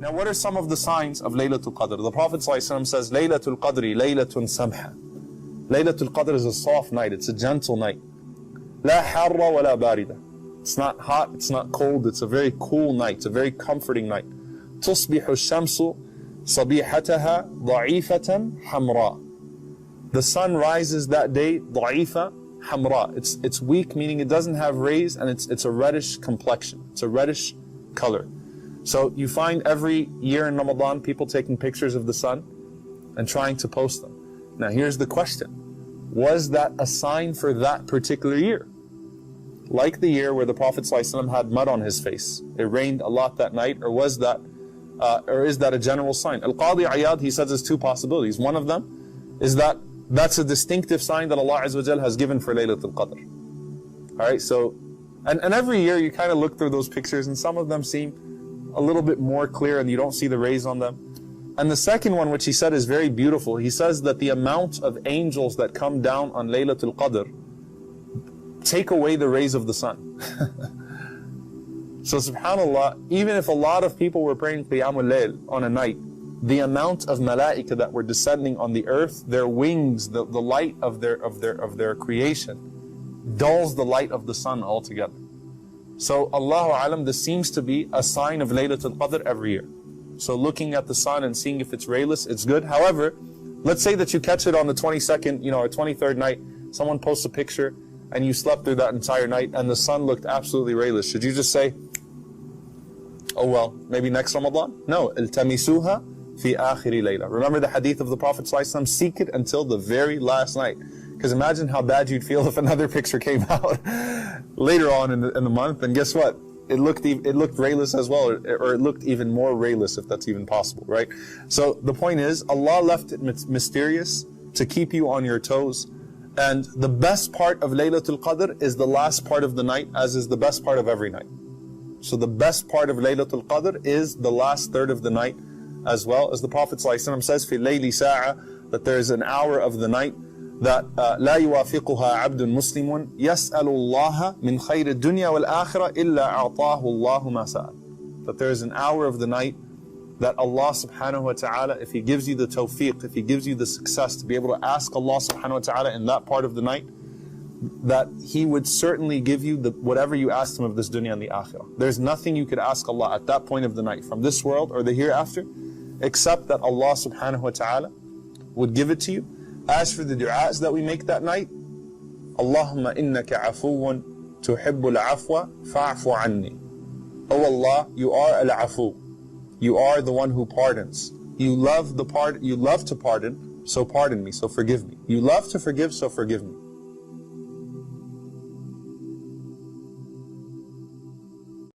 Now, what are some of the signs of Laylatul Qadr? The Prophet ﷺ says, Laylatul Qadri Laylatun Samha. Laylatul Qadr is a soft night, it's a gentle night. La harra wa la barida. It's not hot, it's not cold, it's a very cool night, it's a very comforting night. Tusbihu shamsu sabihataha da'ifatan hamra. The sun rises that day, da'ifa hamra. It's weak, meaning it doesn't have rays, and it's a reddish complexion. It's a reddish color. So you find every year in Ramadan people taking pictures of the sun and trying to post them. Now here's the question. Was that a sign for that particular year? Like the year where the Prophet ﷺ had mud on his face. It rained a lot that night, or is that a general sign? Al-Qadi Iyad, he says there's two possibilities. One of them is that that's a distinctive sign that Allah Azza wa Jal has given for Laylatul Qadr. Alright, so, and every year you kind of look through those pictures and some of them seem a little bit more clear and you don't see the rays on them. And the second one, which he said is very beautiful, he says that the amount of angels that come down on Laylatul Qadr take away the rays of the sun. So subhanAllah, even if a lot of people were praying Qiyamul Layl on a night, the amount of malaika that were descending on the earth, their wings, the light of their creation, dulls the light of the sun altogether. So Allahu Alam, this seems to be a sign of Laylatul Qadr every year. So looking at the sun and seeing if it's rayless, it's good. However, let's say that you catch it on the 22nd, or 23rd night, someone posts a picture and you slept through that entire night and the sun looked absolutely rayless. Should you just say, oh well, maybe next Ramadan? No, iltamisuha fi akhiri layla. Remember the hadith of the Prophet ﷺ, seek it until the very last night. Because imagine how bad you'd feel if another picture came out later on in the month, and guess what? It looked rayless as well, or it looked even more rayless, if that's even possible, right? So the point is, Allah left it mysterious to keep you on your toes. And the best part of Laylatul Qadr is the last part of the night, as is the best part of every night. So the best part of Laylatul Qadr is the last third of the night, as well as the Prophet ﷺ says, fi layli sa'a, that there is an hour of the night that لا يوافقها عبد مسلم يسأل الله من خير الدنيا والآخرة إلا أعطاه الله ما سأل. That there is an hour of the night that Allah subhanahu wa ta'ala, if He gives you the tawfiq, if He gives you the success to be able to ask Allah subhanahu wa ta'ala in that part of the night, that He would certainly give you whatever you asked Him of this dunya and the akhirah. There's nothing you could ask Allah at that point of the night from this world or the hereafter, except that Allah subhanahu wa ta'ala would give it to you. As for the du'as that we make that night, Allahumma innaka afuwan tuhibbul afwa fa'fu anni. Oh Allah, you are al-afu. You are the one who pardons. You love to pardon, so pardon me, so forgive me. You love to forgive, so forgive me.